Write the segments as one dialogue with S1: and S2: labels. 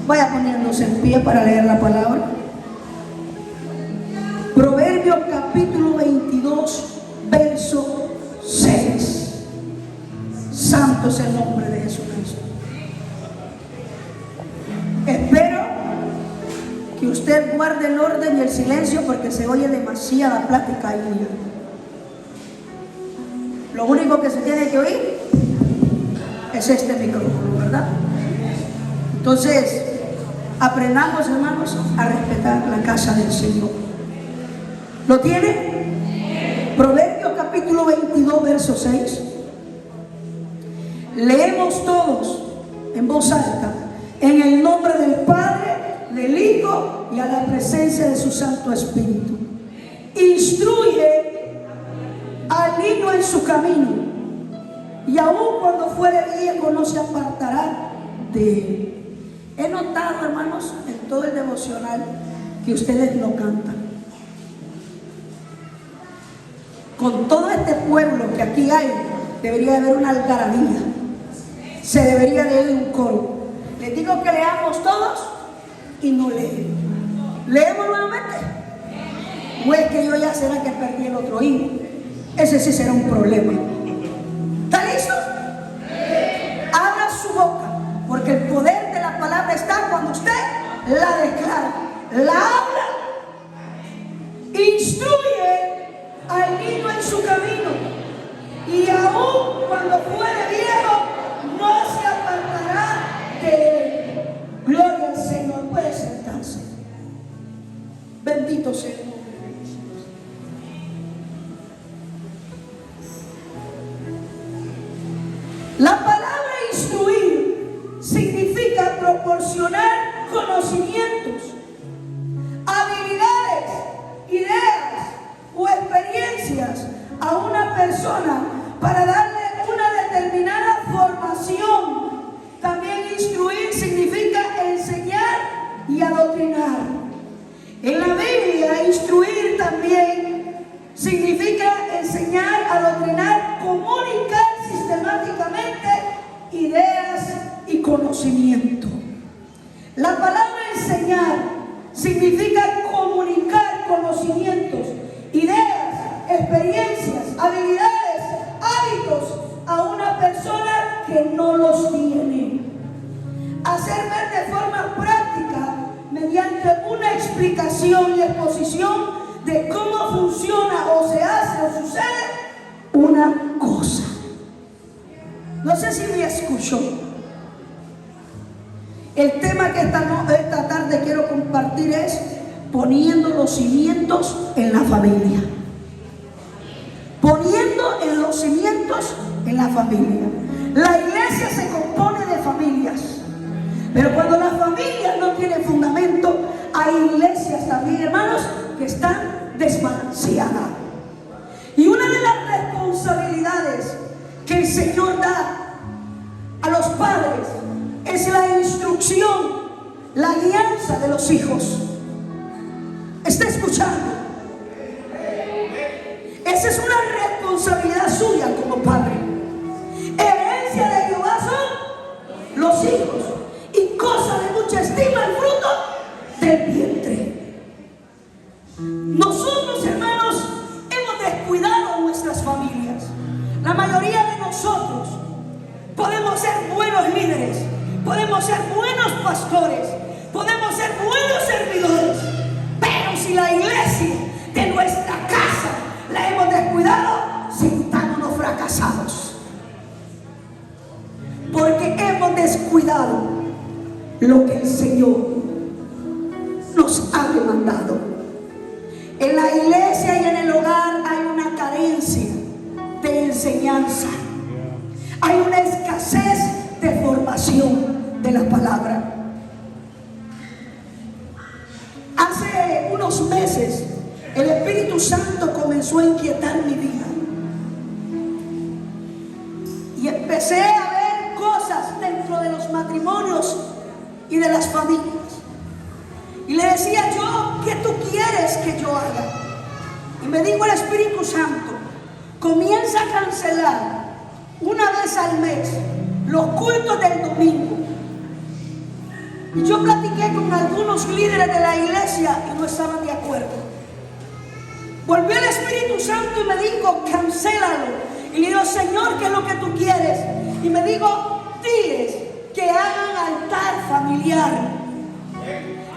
S1: Vaya poniéndose en pie para leer la palabra. Proverbios capítulo 22, verso 6. Santo es el nombre de Jesucristo. Espero que usted guarde el orden y el silencio porque se oye demasiada plática y bulla. Lo único que se tiene que oír es este micrófono, ¿verdad? Entonces, aprendamos, hermanos, a respetar la casa del Señor. ¿Lo tiene? Proverbios capítulo 22, verso 6. Leemos todos en voz alta, en el nombre del Padre, del Hijo y a la presencia de su Santo Espíritu. Instruye al niño en su camino, y aun cuando fuere viejo no se apartará de él. He notado, hermanos, en todo el devocional que ustedes no cantan. Con todo este pueblo que aquí hay, debería haber una algarabía. Se debería leer un coro. Les digo que leamos todos y no leen. ¿Leemos nuevamente? ¿O es que yo ya será que perdí el otro hijo? Ese sí será un problema. ¿Está listo? Abra su boca, porque el poder de la palabra está cuando usted la declara, la habla. Instruye al niño en su camino, y aún cuando fuere viejo no se apartará de él. Gloria al Señor. Puede sentarse. Bendito sea el nombre de Jesús. La palabra instruir significa proporcionar conocimientos, habilidades, ideas o experiencias a una persona para darle una determinada formación. También instruir significa enseñar y adoctrinar. En la Biblia, instruir también significa enseñar, adoctrinar, comunicar sistemáticamente ideas y conocimiento. La palabra enseñar significa comunicar conocimientos, ideas, experiencias, habilidades, hábitos a una persona que no los tiene. Hacer ver de forma práctica, mediante una explicación y exposición de cómo funciona o se hace o sucede una cosa. No sé si me escuchó. El tema que esta tarde quiero compartir es poniendo los cimientos en la familia. Poniendo en los cimientos en la familia. La iglesia se compone de familias, pero cuando la familia no tiene fundamento, hay iglesias también, hermanos, que están desbalanceadas. Y una de las responsabilidades que el Señor da a los padres es la instrucción, la guianza de los hijos. ¿Está escuchando? Esa es una responsabilidad suya como padre. Herencia de Jehová son los hijos, y cosa de mucha estima el fruto del vientre. Nosotros, hermanos, hemos descuidado nuestras familias. La mayoría de nosotros podemos ser buenos líderes, podemos ser buenos pastores, podemos ser buenos servidores, pero si la iglesia de nuestra casa la hemos descuidado, sintándonos fracasados, porque hemos descuidado lo que el Señor nos ha demandado. En la iglesia y en el hogar hay una carencia de enseñanza, hay una escasez de formación de la palabra. Hace unos meses el Espíritu Santo comenzó a inquietar mi vida y empecé a ver cosas dentro de los matrimonios y de las familias, y le decía yo: ¿qué tú quieres que yo haga? Y me dijo el Espíritu Santo: comienza a cancelar una vez al mes los cultos del domingo Y yo platiqué con algunos líderes de la iglesia y no estaban de acuerdo. Volvió el Espíritu Santo y me dijo, cancélalo. Y le digo, Señor, ¿qué es lo que tú quieres? Y me dijo, diles que hagan altar familiar.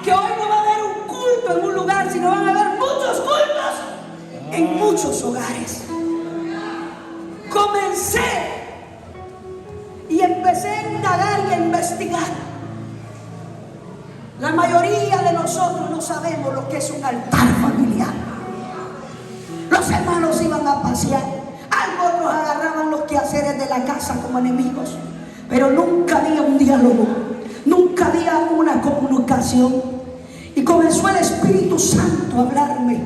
S1: Que hoy no va a haber un culto en un lugar, sino van a haber muchos cultos en muchos hogares. Comencé y empecé a indagar y a investigar. La mayoría de nosotros no sabemos lo que es un altar familiar. Los hermanos iban a pasear, algunos agarraban los quehaceres de la casa como enemigos, pero nunca había un diálogo, nunca había una comunicación. Y comenzó el Espíritu Santo a hablarme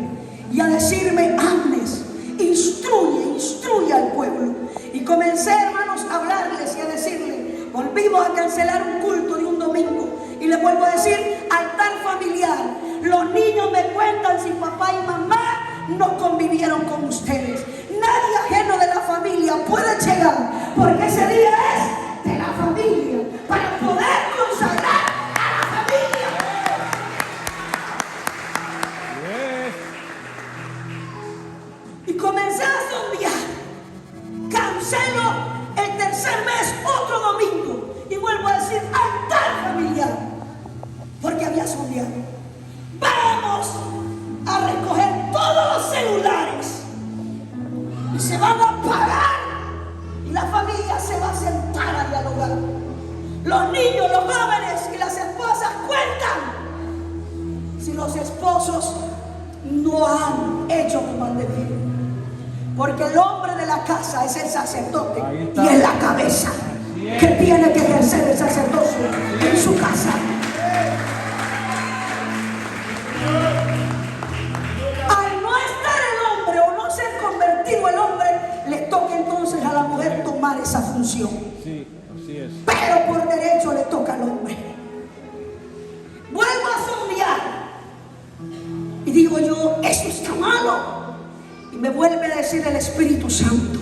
S1: y a decirme, Agnes, instruye al pueblo. Y comencé, hermanos, a hablarles y a decirles, volvimos a cancelar un culto de un domingo. Y les vuelvo a decir, altar familiar. Los niños me cuentan si papá y mamá no convivieron con ustedes. Nadie ajeno de la familia puede llegar, porque ese día es de la familia, para poder consagrar a la familia. Y comencé a sondear. Cancelo el tercer mes, otro domingo. Y vuelvo a decir, altar familiar. Porque había sondeado. Vamos a recoger todos los celulares. Y se van a apagar. Y la familia se va a sentar a dialogar. Los niños, los jóvenes y las esposas cuentan si los esposos no han hecho como han debido. Porque el hombre de la casa es el sacerdote y es la cabeza que tiene que ejercer el sacerdocio en su casa. Al no estar el hombre o no ser convertido el hombre, le toca entonces a la mujer tomar esa función.
S2: Sí, así es.
S1: Pero por derecho le toca al hombre. Vuelvo a sondear y digo yo, eso está malo. Y me vuelve a decir el Espíritu Santo,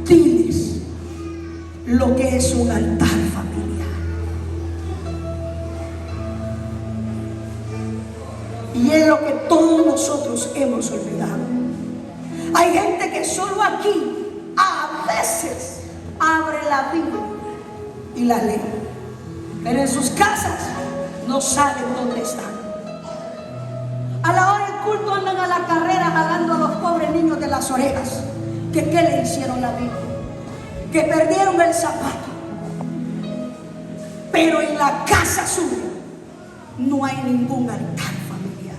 S1: diles lo que es un altar familiar. Y es lo que todos nosotros hemos olvidado. Hay gente que solo aquí a veces abre la Biblia y la lee, pero en sus casas no saben dónde están. A la hora del culto andan a la carrera jalando a los pobres niños de las orejas. ¿Qué le hicieron la Biblia? Que perdieron el zapato. Pero en la casa suya no hay ningún altar familiar.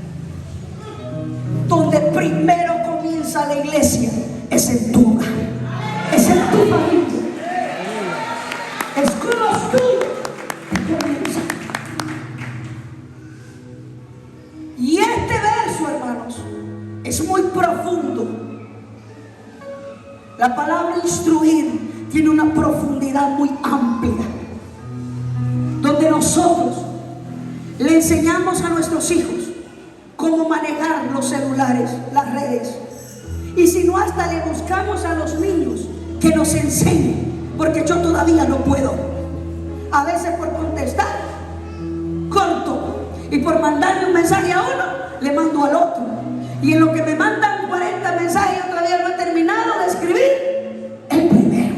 S1: Donde primero comienza la iglesia es en tu hogar, es en tu familia. Es con los tuyos que comienza. Y este verso, hermanos, es muy profundo. La palabra instruir tiene una profundidad muy amplia, donde nosotros le enseñamos a nuestros hijos cómo manejar los celulares, las redes. Y si no, hasta le buscamos a los niños que nos enseñen, porque yo todavía no puedo. A veces por contestar, corto. Y por mandarle un mensaje a uno, le mando al otro. Y en lo que me mandan 40 mensajes, yo todavía no he terminado de escribir el primero.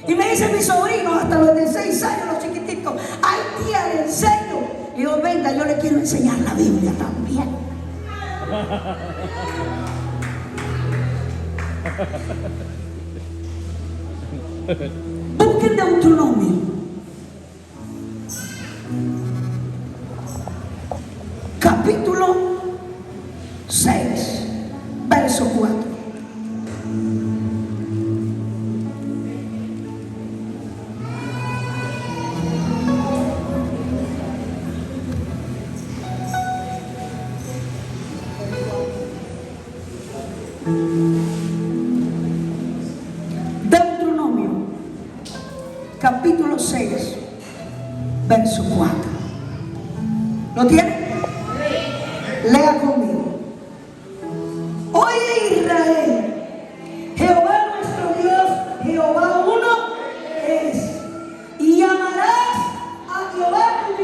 S1: Y me dice mi sobrino, hasta los de 6 años, los chiquititos, ay tía, le enseño. Y yo, venga, yo le quiero enseñar la Biblia también. Busquen Deuteronomio capítulo 6, verso 4. Deuteronomio capítulo 6, verso 4. ¿Lo tiene? Lea conmigo. Oye Israel, Jehová nuestro Dios, Jehová uno es. Y amarás a Jehová tu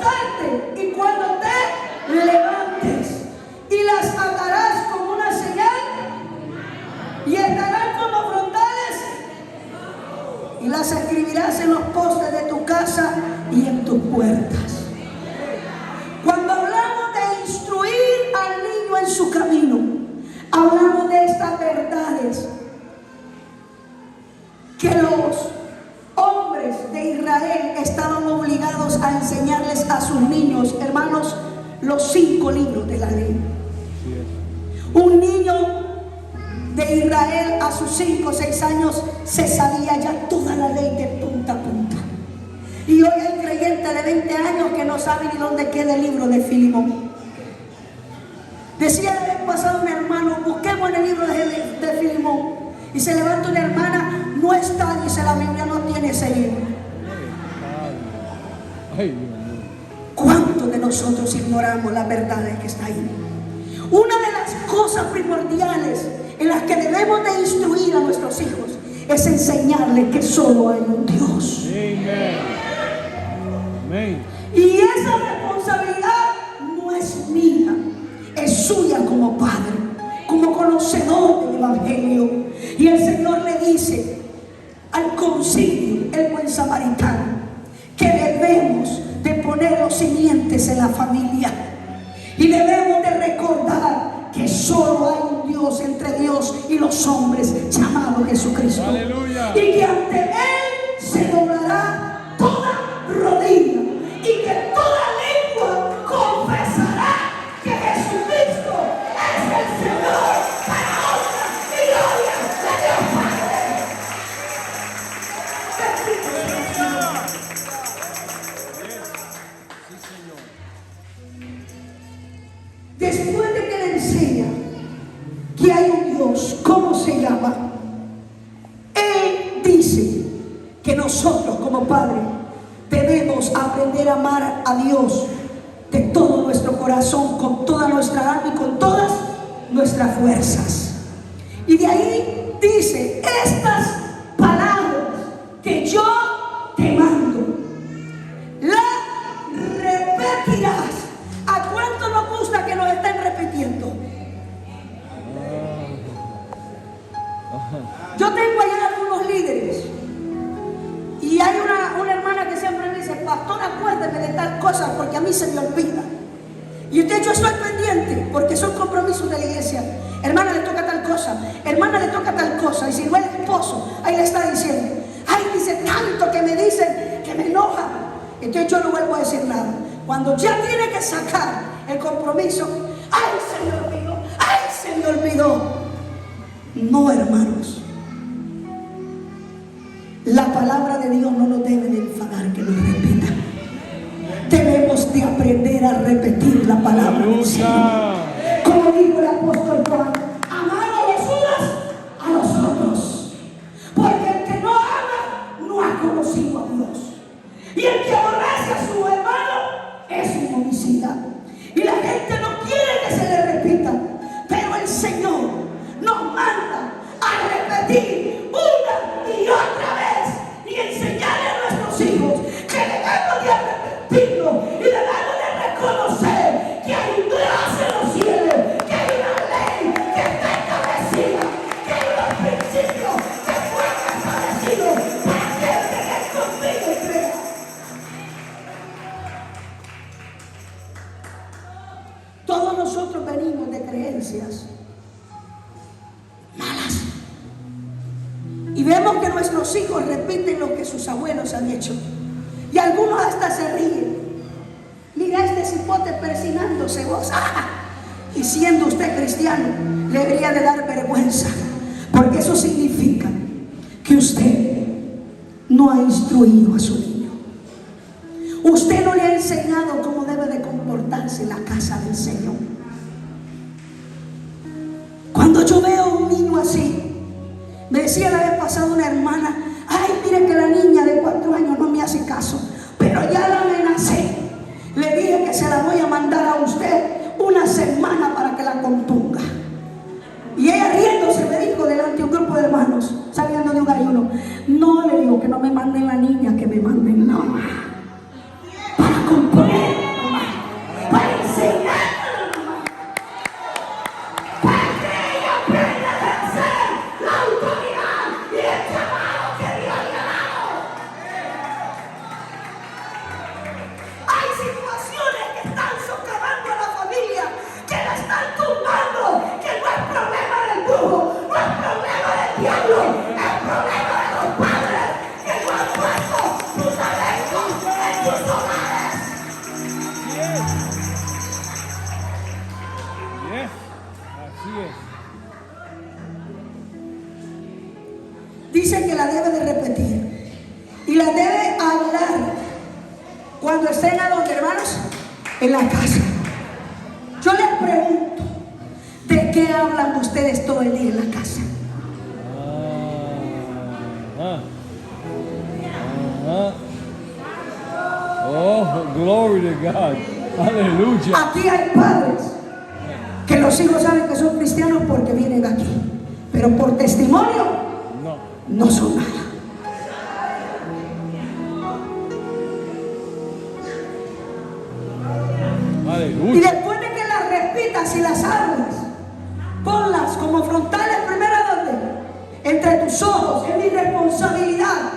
S1: acostarte y cuando te levantes, y las atarás como una señal y estarán como frontales y las escribirás en los postes de tu casa y en tus puertas. Cuando hablamos de instruir al niño en su camino, hablamos de estas verdades que los hombres de Israel estaban obligados a enseñarles a sus niños, hermanos, los 5 libros de la ley. Un niño de Israel a sus 5 o 6 años se sabía ya toda la ley de punta a punta. Y hoy hay creyentes de 20 años que no saben ni dónde queda el libro de Filemón. Decía la vez pasada un hermano, busquemos en el libro de Filemón. Y se levanta una hermana, no está, dice la Biblia, no tiene ese libro. ¿Cuántos de nosotros ignoramos las verdades que está ahí? Una de las cosas primordiales en las que debemos de instruir a nuestros hijos es enseñarles que solo hay un Dios. Amén. Y esa responsabilidad no es mía, es suya como padre, como conocedor del Evangelio. Y el Señor le dice al concilio, el buen samaritano, que debemos de poner los simientes en la familia y debemos de recordar que solo hay un Dios entre Dios y los hombres llamado Jesucristo. ¡Aleluya! Y que ante Él se doblará toda rodilla y que toda lengua confesará que Jesucristo es el Señor, para honra y gloria de Dios Padre. Después de que le enseña que hay un Dios, ¿cómo se llama? Él dice que nosotros como padres debemos aprender a amar a Dios de todo nuestro corazón, con toda nuestra alma y con todas nuestras fuerzas. Y de ahí dice, estas palabras que yo te mando, las repetirás. ¿A cuánto nos gusta que nos estén repitiendo? Yo tengo allá algunos líderes y hay una hermana que siempre me dice, pastor, acuérdeme de tal cosa porque a mí se me olvida. Y usted, yo estoy pendiente porque son compromisos de la iglesia. Hermana, le toca tal cosa, hermana, le toca tal cosa. Y si no el esposo, ahí le está diciendo, ay, dice tanto que me dicen que me enoja. Entonces yo no vuelvo a decir nada. Cuando ya tiene que sacar el compromiso, ay, se me olvidó, ay, se me olvidó. No, hermanos, la palabra de Dios no nos debe de enfadar que nos repita. Debemos de aprender a repetir la palabra del Señor. Como dijo el apóstol Juan, amar a los unos a los otros, porque el que no ama no ha conocido a Dios, y el que aborrece a su hermano es un homicida. Y la gente no quiere que se le repita, pero el Señor nos manda a repetir una y otra vez y enseñarle a nuestros hijos que debemos de arrepentirnos y debemos de reconocer que hay un Dios en los cielos, que hay una ley que está establecida, que hay unos principios que fueron establecidos para que el que es conmigo y crea. Todos nosotros venimos de creencias malas y vemos que nuestros hijos repiten lo que sus abuelos han hecho y algunos hasta se ríen. Mira este cipote persinándose, vos, y siendo usted cristiano le debería de dar vergüenza, porque eso significa que usted no ha instruido a su niño. Usted no le ha enseñado cómo debe de comportarse en la casa del Señor. Cuando yo veo a un niño así, me decía la vez pasada una hermana, ay, mire que la niña de 4 años no me hace caso, pero ya la amenacé. Le dije que se la voy a mandar a usted una semana para que la componga. Y ella riéndose me dijo delante de un grupo de hermanos, saliendo de un ayuno, no, le digo que no me manden la niña, que me manden la mamá para componer. tus hogares.
S2: Así es.
S1: Dice que la debe de repetir y la debe hablar cuando estén a donde, hermanos, en la casa. Yo les pregunto, ¿de qué hablan ustedes todo el día en la casa?
S2: Oh, glory to God. Aleluya.
S1: Aquí hay padres que los hijos saben que son cristianos porque vienen aquí, pero por testimonio no son nada.
S2: Aleluya.
S1: Y después de que las repitas y las hablas, ponlas como frontales primero donde, entre tus ojos. Es mi responsabilidad.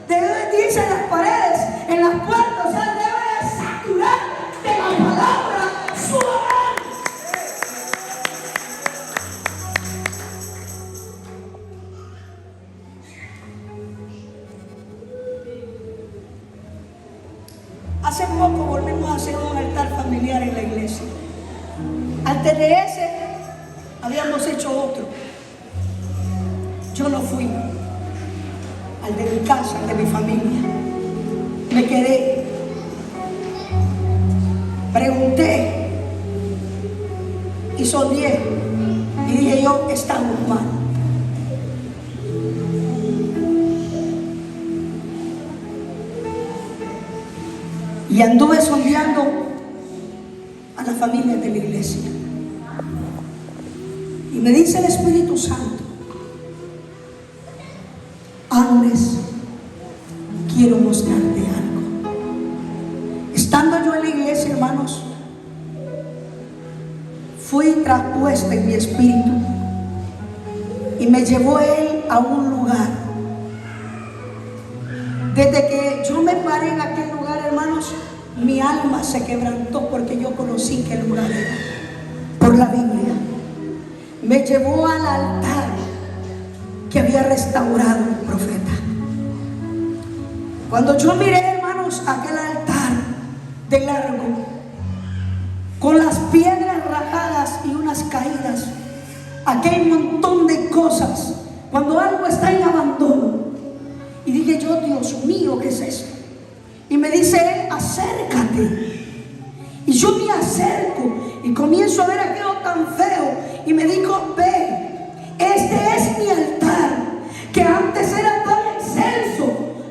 S1: Dice en las paredes, en las puertas, o sea, debe saturar de la palabra su hogar. Hace poco volvimos a hacer un altar familiar en la iglesia. Antes de ese, habíamos hecho otro. Yo no fui al de mi casa, al de mi familia. Me quedé. Pregunté. Y son 10. Y dije yo, estamos mal. Y anduve sondeando a la familia de la iglesia. Y me dice el Espíritu Santo, Agnes, quiero mostrarte algo. Estando yo en la iglesia, hermanos, fui traspuesta en mi espíritu y me llevó Él a un lugar. Desde que yo me paré en aquel lugar, hermanos, mi alma se quebrantó porque yo conocí qué lugar era, por la Biblia. Me llevó al altar que había restaurado el profeta. Cuando yo miré, hermanos, aquel altar de largo, con las piedras rajadas y unas caídas, aquel montón de cosas, cuando algo está en abandono, y dije yo, Dios mío, ¿qué es esto? Y me dice Él, acércate. Y yo me acerco y comienzo a ver aquello tan feo. Y me dijo, ve, este es mi altar, que antes era tan excelso,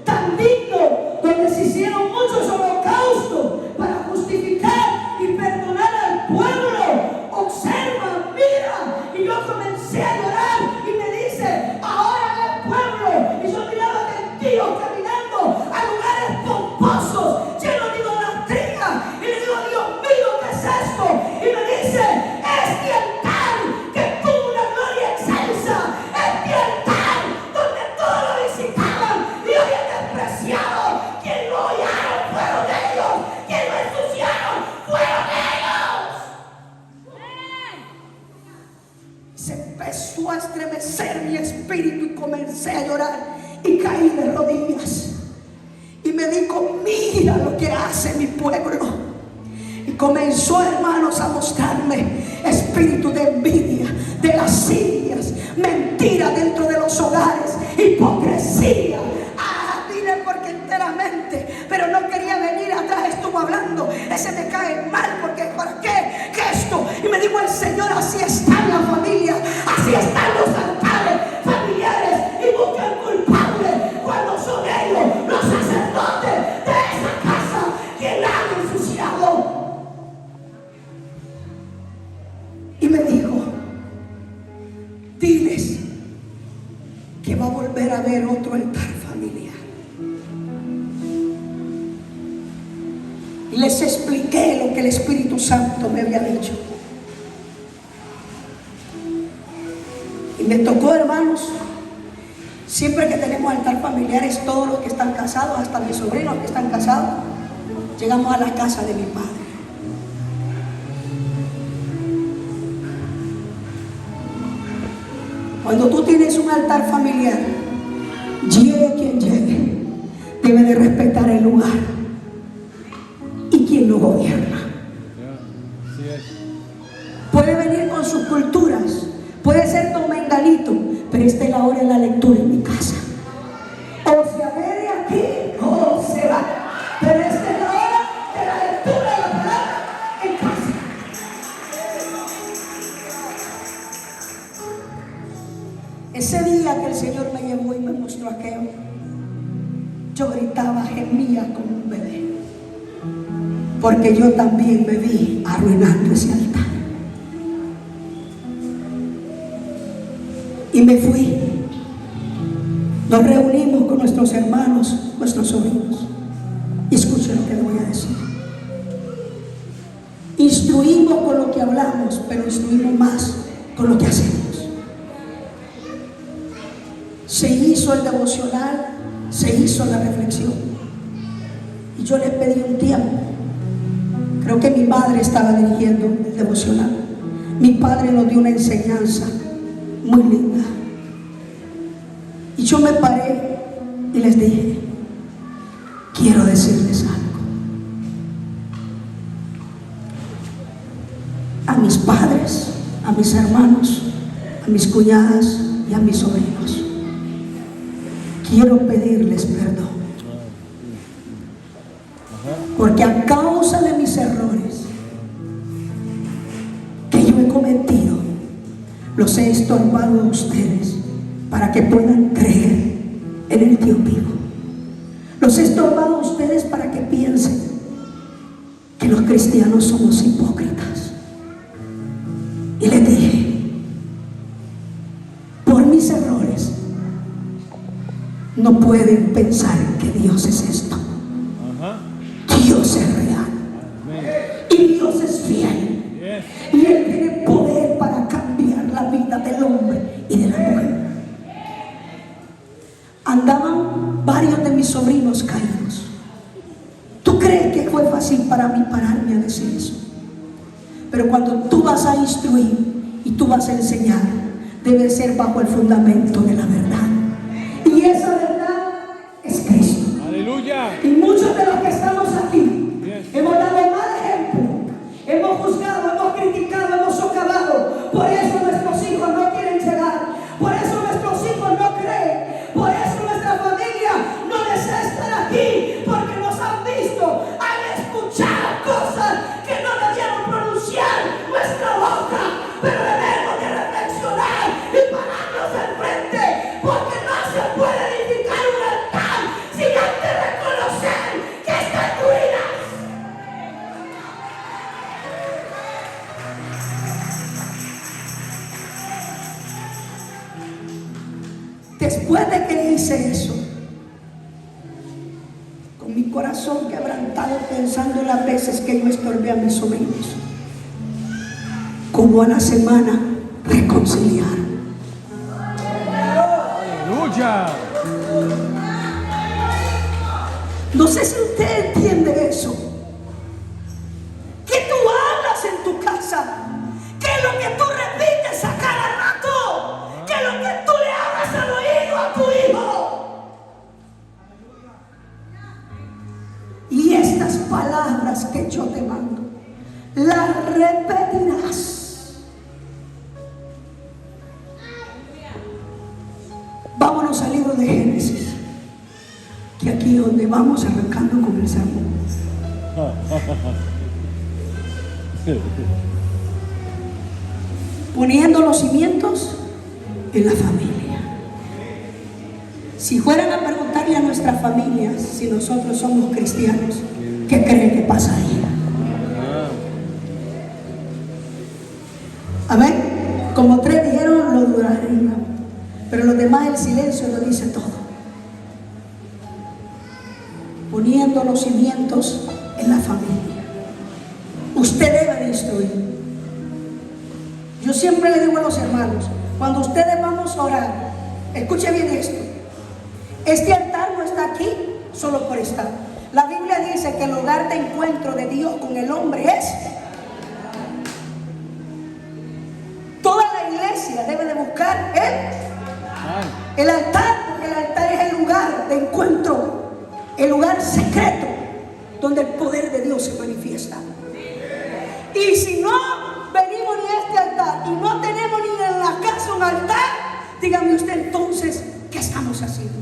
S1: tan digno, donde se hicieron muchos holocaustos para justificar y perdonar al pueblo. Observa, mira. Y yo comencé a llorar y me dice, ahora el pueblo. Y yo miraba gentíos caminando a lugares pomposos, llenos de idolatría. Y le digo, Dios mío, ¿qué es esto? Y me dice, es mi altar que tuvo una gloria excelsa. Es mi altar donde todos lo visitaban y hoy es despreciado. Quien lo hollaron fueron ellos, quien lo ensuciaron fueron ellos. Se empezó a estremecer mi espíritu y comencé a llorar y caí de rodillas. Y me dijo, mira lo que hace mi pueblo. Y comenzó, hermanos, a mostrarme espíritu de envidia, de lascivias, mentira dentro de los hogares, hipocresía. Dile porque enteramente, pero no quería venir atrás, estuvo hablando, ese me cae mal porque ¿para qué? ¿Qué esto? Y me dijo el Señor, así está la familia, así están los altares familiares y buscan culpables cuando son ellos, los sacerdotes de esa casa, quien la han ensuciado. Y me dijo, diles que va a volver a haber otro altar familiar. Y les expliqué lo que el Espíritu Santo me había dicho. Y me tocó, hermanos, siempre que tenemos altar familiares, todos los que están casados, hasta mis sobrinos que están casados, llegamos a la casa de mi padre. Cuando tú tienes un altar familiar, llegue quien llegue, debe de respetar el lugar. puede ser don menganito, pero esta es la hora de la lectura en mi casa. O se adhiere aquí o se va, pero esta es la hora de la lectura de la palabra en casa. Ese día que el Señor me llevó y me mostró aquello, yo gritaba, gemía como un bebé, porque yo también me vi arruinando ese altar. Y me fui. Nos reunimos con nuestros hermanos, nuestros sobrinos. Y escuchen lo que le voy a decir. Instruimos con lo que hablamos, pero instruimos más con lo que hacemos. Se hizo el devocional, se hizo la reflexión. Y yo les pedí un tiempo. Creo que mi madre estaba dirigiendo el devocional. Mi padre nos dio una enseñanza muy linda. Y yo me paré y les dije, quiero decirles algo. A mis padres, a mis hermanos, a mis cuñadas y a mis sobrinos, quiero pedirles perdón. Porque a causa de mis errores que yo he cometido, los he estorbado a ustedes para que puedan creer en el Dios vivo. Los he estorbado a ustedes para que piensen que los cristianos somos hipócritas. Y les dije, por mis errores no pueden pensar que Dios es esto. Dios es real. Y Dios es fiel. Y Él tiene poder para cambiar la vida del hombre y de la mujer. Andaban varios de mis sobrinos caídos. ¿Tú crees que fue fácil para mí pararme a decir eso? Pero cuando tú vas a instruir y tú vas a enseñar, debe ser bajo el fundamento de la verdad. Y esa verdad es Cristo.
S2: Aleluya.
S1: Y muchos de los que estamos aquí hemos dado mal ejemplo, hemos juzgado, hemos criticado, hemos socavado. Por eso nuestros hijos no quieren llegar, por eso nuestros hijos no creen, por eso nuestra familia no desea estar aquí, porque nos han visto, han escuchado cosas que no debieron pronunciar nuestra boca. Pero debemos de reflexionar y pararnos al frente, porque no se puede edificar un altar sin antes reconocer que está en ruinas. Después de que hice eso, con mi corazón quebrantado, pensando en las veces que yo estorbé a mis sobrinos, como a la semana reconciliar.
S2: Aleluya.
S1: No sé si usted entiende eso. ¿Qué tú hablas en tu casa? ¿Qué es lo que tú repites a cada rato? ¿Qué es lo que tú le hablas al oído a tu hijo? Y estas palabras que yo te mando, las repetirás. Vámonos al libro de Génesis, que aquí es donde vamos arrancando con el sermón. Poniendo los cimientos en la familia. Si fueran a preguntarle a nuestras familias si nosotros somos cristianos, ¿qué creen que pasaría? Amén. Como 3 dijeron, lo duraría. Pero los demás, el silencio lo dice todo. Poniendo los cimientos en la familia. Usted debe de instruir. Yo siempre le digo a los hermanos, cuando ustedes vamos a orar, escuche bien esto. Este altar no está aquí solo por estar. La Biblia dice que el lugar de encuentro de Dios con el hombre es. Toda la iglesia debe de buscar el altar, porque el altar es el lugar de encuentro, el lugar secreto donde el poder de Dios se manifiesta. Y si no venimos ni a este altar y no tenemos ni en la casa dígame usted entonces, ¿qué estamos haciendo?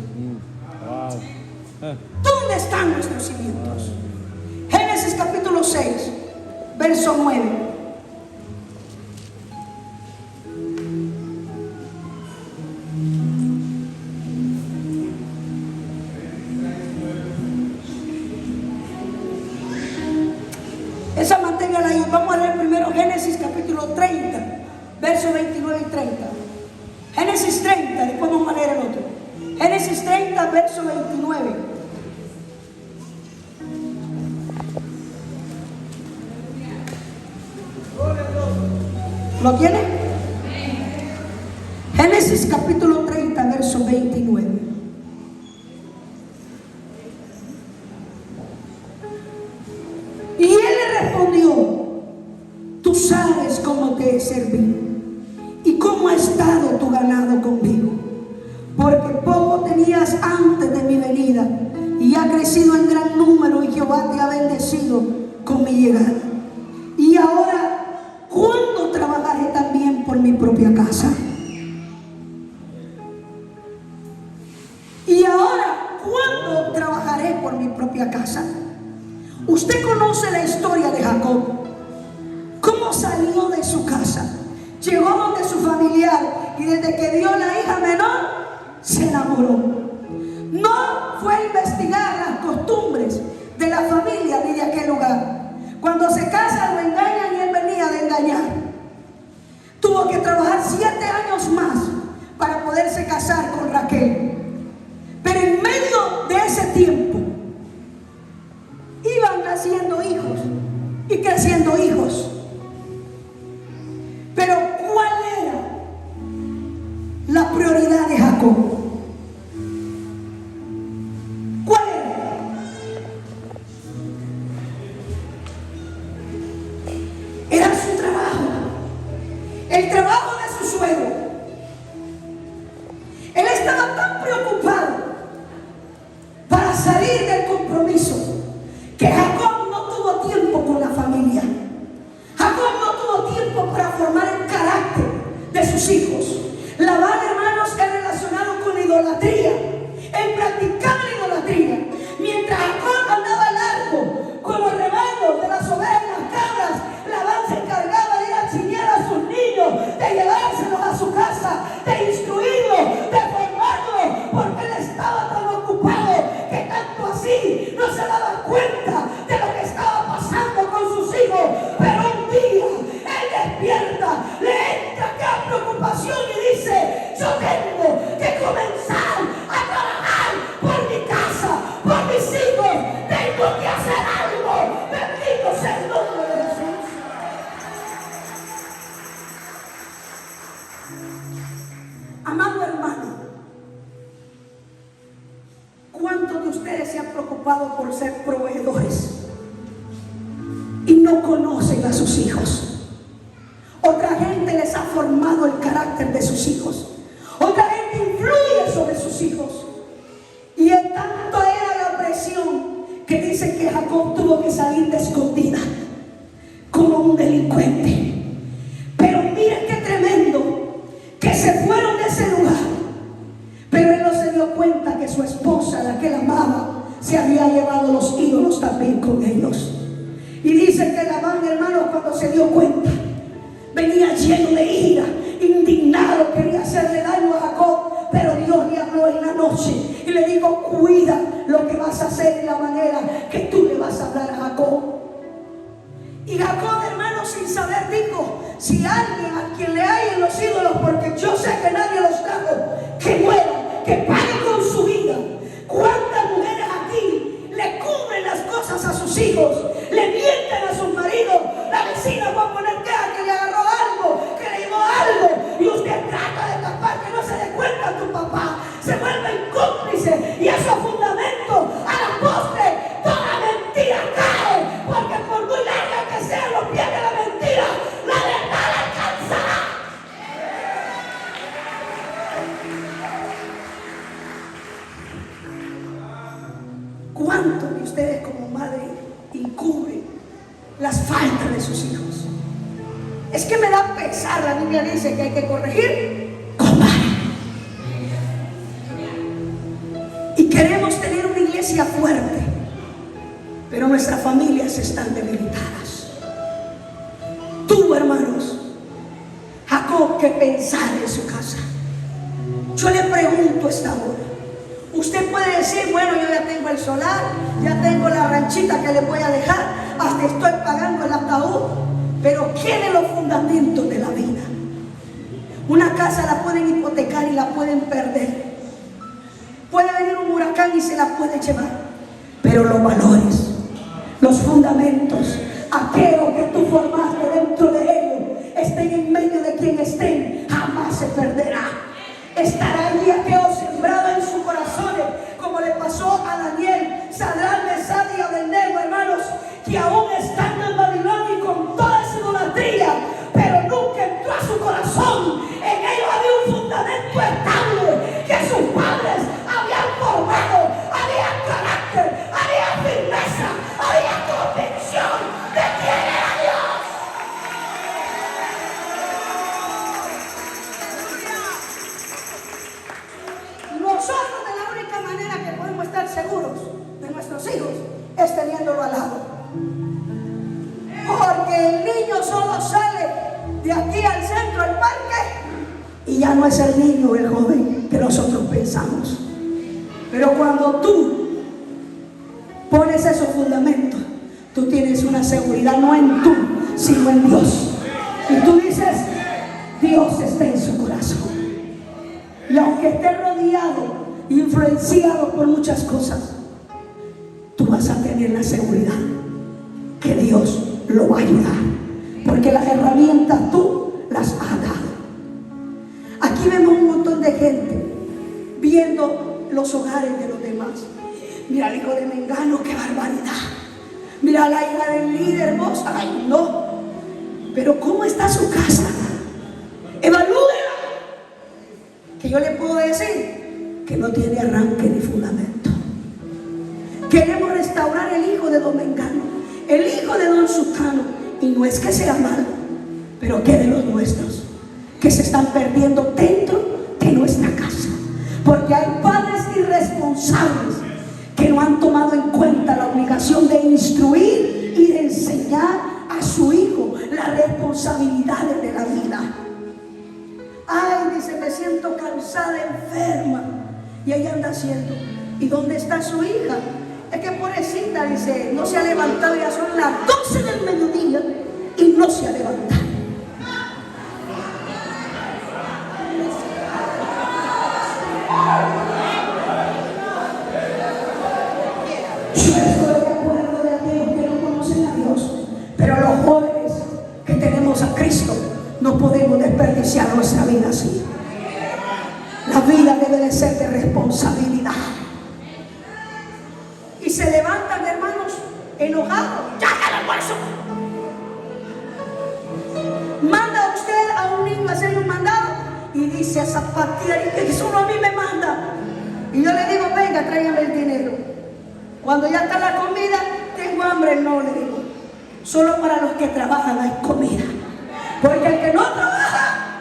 S2: Wow.
S1: ¿Dónde están nuestros cimientos? Génesis capítulo 6, verso 9. Esa manténgala ahí. Vamos a leer primero Génesis capítulo 30, versos 29 y 30. Génesis 30, después vamos a leer el otro. Génesis 30, verso 29. ¿Lo tiene? Génesis capítulo 30, verso 29. Y él le respondió: tú sabes cómo te he servido y cómo ha estado tu ganado conmigo, porque poco tenías antes de mi venida y ha crecido en gran número, y Jehová te ha bendecido con mi llegada. Y ahora, ¿cuándo trabajaré también por mi propia casa? Y ahora, ¿cuándo trabajaré por mi propia casa? Usted conoce la historia de Jacob. Cómo salió de su casa, llegó donde su familiar, y desde que vio la hija menor, se enamoró. No fue a investigar las costumbres de la familia ni de aquel lugar. Cuando se casan lo engañan, y él venía de engañar. Tuvo que trabajar 7 años más para poderse casar con Raquel. Pero en medio de ese tiempo iban naciendo hijos y creciendo hijos. Pero ¿cuál era la prioridad de Jacob? ¿Cuál era? Era su trabajo, el trabajo de su suegro. Él estaba tan preocupado para salir del compromiso que Jacob no tuvo tiempo con la familia. Jacob no tuvo tiempo para formar el carácter de sus hijos. Labán, hermanos, es relacionado con la idolatría. Él practicaba la idolatría. Mientras Jacob andaba largo con los rebaños de las ovejas, las cabras, Labán se encargaba de ir a chinear a sus niños, de llevárselos a su casa, de instruirlos, de formarlos, porque él estaba tan ocupado que tanto así no se daba cuenta de lo que estaba pasando con sus hijos. Pero un día él despierta, le entra aquella preocupación y dice: yo tengo que comenzar a trabajar por mi casa, por mis hijos, tengo que hacer algo. Bendito sea el nombre de Jesús. Amado hermano, ¿cuántos de ustedes se han preocupado por ser proveedores y no conocen a sus hijos? Otra gente les ha formado el carácter de sus hijos. Otra gente influye sobre sus hijos. Y en tanto era la presión que dice que Jacob tuvo que salir de escondida como un delincuente. Pero miren qué tremendo, que se fueron de ese lugar. Pero él no se dio cuenta que su esposa, la que él amaba, se había llevado los ídolos también con ellos. Y dice que Labán, hermano, cuando se dio cuenta, venía lleno de ira, indignado, quería hacerle daño a Jacob. Pero Dios le habló en la noche y le dijo: cuida lo que vas a hacer y la manera que tú le vas a hablar a Jacob. Y Jacob, hermano, sin saber, dijo: si alguien a quien le hay en los ídolos, porque yo sé que nadie los trajo, que muera, que pague con su vida. ¿Cuántas mujeres aquí le cubren las cosas a sus hijos, le mienten a sus maridos? La vecina va a poner queja que le agarró algo, que le llevó algo, y usted trata de tapar que no se dé cuenta tu papá. Se vuelve cómplice, y eso es fundamento. A la postre, toda mentira cae, porque por muy larga que sean los pies de la mentira, la verdad la alcanzará. ¿Cuántos de ustedes como madre encubren las faltas de sus hijos? Es que me da pesar. La Biblia dice que hay que corregir con vara. iglesia fuerte, pero nuestras familias están debilitadas. Tuvo, hermanos, Jacob que pensar en su casa. Yo le pregunto esta hora. Usted puede decir, bueno, yo ya tengo el solar, ya tengo la ranchita que le voy a dejar, hasta estoy pagando el ataúd, pero ¿quién es los fundamentos de la vida? Una casa la pueden hipotecar y la pueden perder. Puede venir un huracán y se la puede llevar, pero los valores, los fundamentos, aquello que tú formaste dentro de ellos, estén en medio de quien estén, jamás se perderá. Estará allí aquello sembrado en sus corazones, como le pasó a Daniel, Sadrach, Mesach y Abednego, hermanos, que aún estando en Babilonia y con toda esa idolatría, pero nunca entró a su corazón. En ellos había un fundamento estable que sus padres habían formado. Había carácter, había firmeza, había convicción de quién era Dios. Nosotros, de la única manera que podemos estar seguros de nuestros hijos es teniéndolo al lado. Porque el niño solo sale de aquí al centro del parque y ya no es el niño, el joven que nosotros pensamos. Pero cuando tú pones esos fundamentos, tú tienes una seguridad no en tú, sino en Dios. Y tú dices, Dios está en su corazón. Y aunque esté rodeado, influenciado por muchas cosas, tú vas a tener la seguridad que Dios lo va a ayudar, porque las herramientas tú las has dado. Aquí vemos un montón de gente viendo los hogares de los demás. Mira al hijo de Mengano, qué barbaridad. Mira a la hija del líder, vos, ay no. Pero ¿cómo está su casa? Evalúela. Que yo le puedo decir que no tiene arranque ni fundamento. Queremos restaurar el hijo de don Mengano, el hijo de don Sutano, y no es que sea malo, pero que de los nuestros que se están perdiendo dentro de nuestra casa, porque hay padres irresponsables que no han tomado en cuenta la obligación de instruir y de enseñar a su hijo las responsabilidades de la vida. Ay, dice, me siento cansada, enferma, y ella anda haciendo. ¿Y dónde está su hija? Es que pobrecita, dice, no se ha levantado, ya son las 12 del mediodía y no se ha levantado. Yo estoy de acuerdo de aquellos que no conocen a Dios, pero los jóvenes que tenemos a Cristo no podemos desperdiciar nuestra vida así. La vida debe de ser de responsabilidad. Y se levantan, hermanos, enojados. ¡Ya el almuerzo! Manda usted a un niño a hacer un mandado y dice a Zapatilla, que eso no a mí me manda. Y yo le digo, venga, tráigame el dinero. Cuando ya está la comida, tengo hambre, no, le digo. Solo para los que trabajan hay comida. Porque el que no trabaja.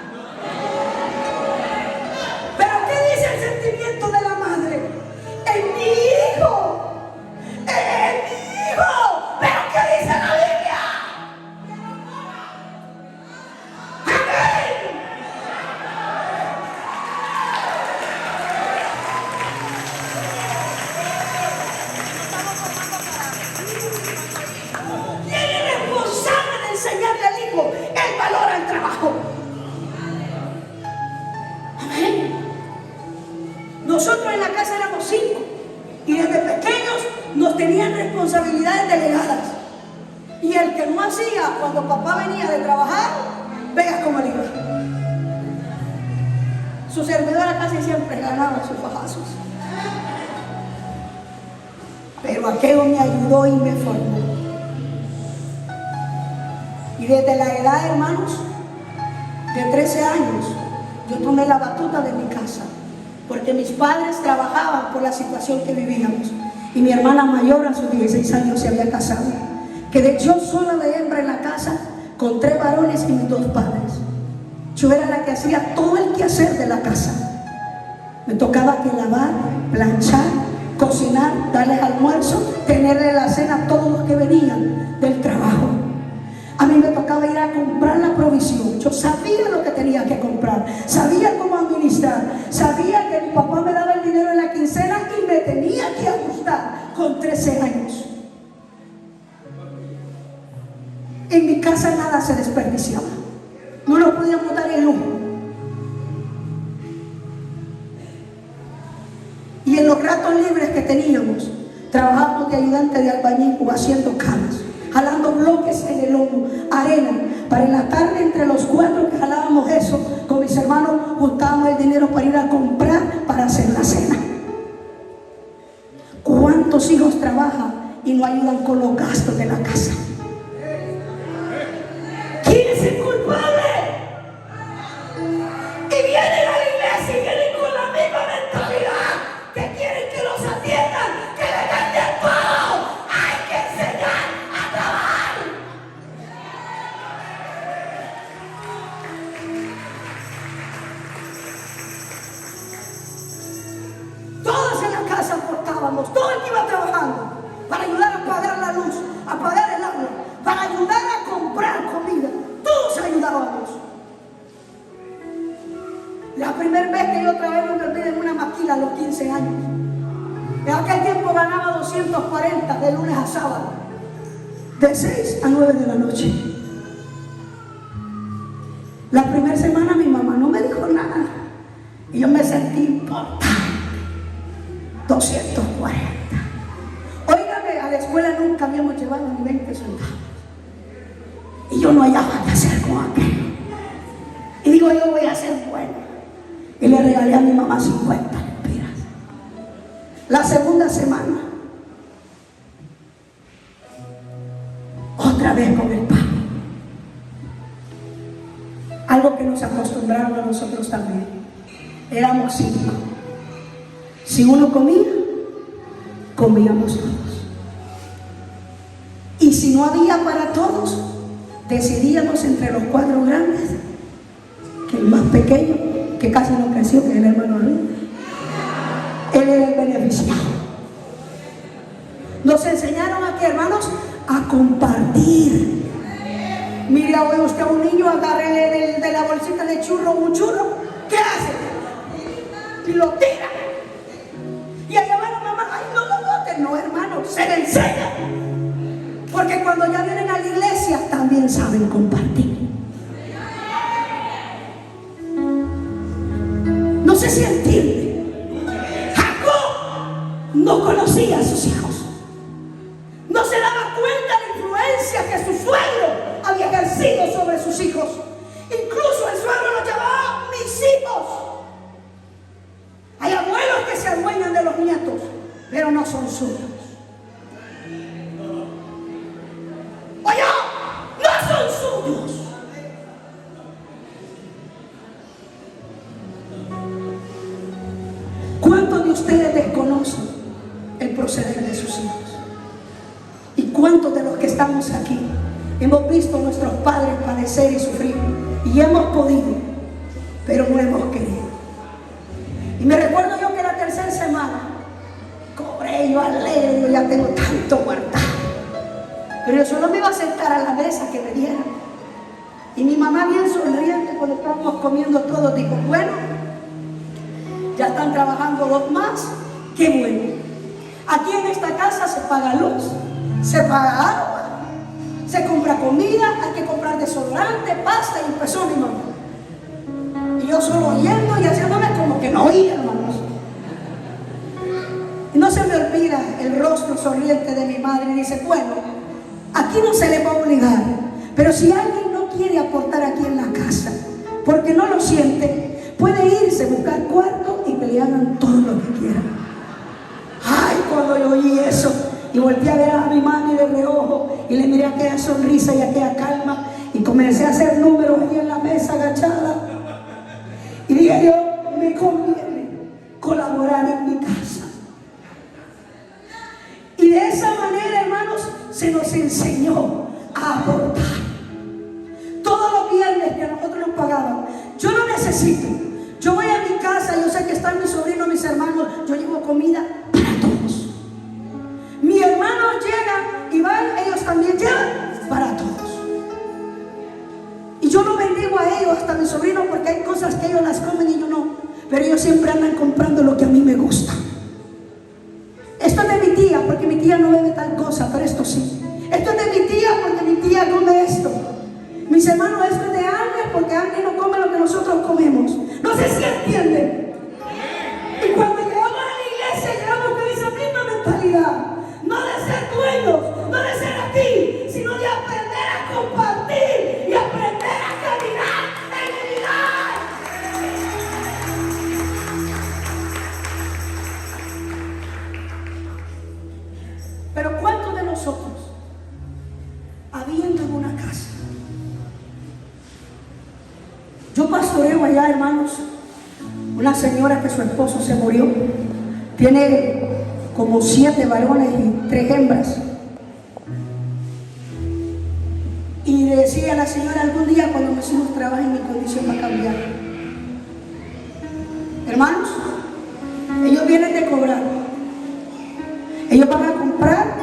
S1: ¿Pero qué dice el sentimiento de la madre? ¡Es mi hijo! ¡Es mi hijo! ¿Pero qué dice la Biblia? ¡Amén! ¿Quién es responsable de enseñarle al hijo el valor al trabajo? Amén. Nosotros en la casa éramos 5 y desde pequeños nos tenían responsabilidades delegadas. Y el que no hacía, cuando papá venía de trabajar, veas cómo le iba. Su servidora casi siempre ganaba sus fajazos. Pero aquello me ayudó y me formó. Y desde la edad, hermanos, de 13 años, yo tomé la batuta de mi casa, porque mis padres trabajaban por la situación que vivíamos. Y mi hermana mayor a sus 16 años se había casado. Quedé yo sola de hembra en la casa con 3 varones y mis 2 padres. Yo era la que hacía todo el quehacer de la casa. Me tocaba que lavar, planchar, cocinar, darles almuerzo, tenerle la cena a todos los que venían del trabajo. A mí me tocaba ir a comprar la provisión. Yo sabía lo que tenía que comprar, sabía cómo administrar, sabía que mi papá me daba el dinero en la quincena y me tenía que ajustar con 13 años. En mi casa nada se desperdiciaba, no nos podíamos dar el lujo. Y en los ratos libres que teníamos, trabajábamos de ayudante de albañil o haciendo camas, jalando bloques en el lomo, arena, para en la tarde entre los 4 que jalábamos eso, con mis hermanos juntábamos el dinero para ir a comprar para hacer la cena. ¿Cuántos hijos trabajan y no ayudan con los gastos de la casa? ¿Quién es el culpable? Y vienen a la iglesia y vienen con la misma mentalidad, que quieren que los atiendan, que le den de todo. Hay que enseñar a trabajar. Todos en la casa aportábamos, todo el que iba trabajando, para ayudar a pagar la luz, a pagar el agua, para ayudar a comprar comida. Todos ayudábamos. La primera vez que yo trabajé me perdí en una maquila a los 15 años. En aquel tiempo ganaba 240 de lunes a sábado, de 6 a 9 de la noche. La primera semana mi mamá no me dijo nada y yo me sentí importante. 240. Óigame, a la escuela nunca habíamos llevado ni 20 soldados. Y yo no hallaba qué hacer con aquello. Y digo, yo voy a ser bueno. Y le regalé a mi mamá 50 lempiras. La segunda semana, otra vez con el pan. Algo que nos acostumbraron a nosotros también. Éramos 5. Si uno comía, comíamos todos. Y si no había para todos, decidíamos entre los 4 grandes que el más pequeño, que casi no creció, que era el hermano Luis, él era el beneficiado. Nos enseñaron aquí, hermanos, a compartir. Mire, hoy usted a un niño, agárrele de la bolsita de churro un churro, ¿qué hace? Y lo tira. Y allá va la mamá, ay, no lo boten. No, hermano, se le enseña. Porque cuando ya vienen a la iglesia, también saben compartir. No sé si entiende. Jacob no conocía a sus hijos. No se daba cuenta de la influencia que su suegro había ejercido sobre sus hijos. Incluso el suegro los llamaba mis hijos. Hay abuelos que se adueñan de los nietos, pero no son suyos. Oye, no son suyos. ¿Cuántos de ustedes desconocen el proceder de sus hijos? ¿Y cuántos de los que estamos aquí hemos visto a nuestros padres padecer y sufrir? Y hemos podido, pero no hemos querido. Y me recuerdo yo que la tercera semana cobré yo alegre, yo ya tengo tanto guardado. Pero yo solo me iba a sentar a la mesa que me dieran. Y mi mamá bien sonriente cuando estábamos comiendo todos dijo, bueno, ya están trabajando 2 más, qué bueno. Aquí en esta casa se paga luz, se paga agua, se compra comida, hay que comprar desodorante, pasta, y empezó mi mamá. Y yo solo oyendo y haciéndome como que no oía, hermanos. Y no se me olvida el rostro sonriente de mi madre y dice, bueno, aquí no se le va a obligar, pero si alguien no quiere aportar aquí en la casa, porque no lo siente, puede irse a buscar cuarto y que le hagan todo lo que quieran. Ay, cuando yo oí eso y volteé a ver a mi mami de reojo y le miré aquella sonrisa y aquella calma y comencé a hacer números ahí en la mesa agachada y dije yo, me conviene colaborar en mi casa. Y de esa manera, hermanos, se nos enseñó a aportar. Todos los viernes que a nosotros nos pagaban, yo no necesito. Yo voy a mi casa, yo sé que están mis sobrinos, mis hermanos, yo llevo comida para todos. ellos siempre andan comprando lo que a mí me gusta. Esto es de mi tía, porque mi tía no bebe tal cosa, pero esto sí. Esto es de mi tía, porque mi tía come esto. Mis hermanos, esto es de Ángel, porque Ángel no come lo que nosotros comemos. No sé si entienden. Y cuando llegamos a la iglesia, llegamos con esa misma mentalidad. No de ser dueños, no de ser aquí, sino de aprender a compartir y aprender a caminar en unidad. Pero ¿cuántos de nosotros, habiendo en una casa? Yo pastoreo allá, hermanos, una señora que su esposo se murió. Tiene como 7 varones y 3 hembras. Y le decía a la señora, algún día cuando mis hijos trabajen, mi condición va a cambiar. Hermanos, ellos vienen de cobrar. Ellos van a comprar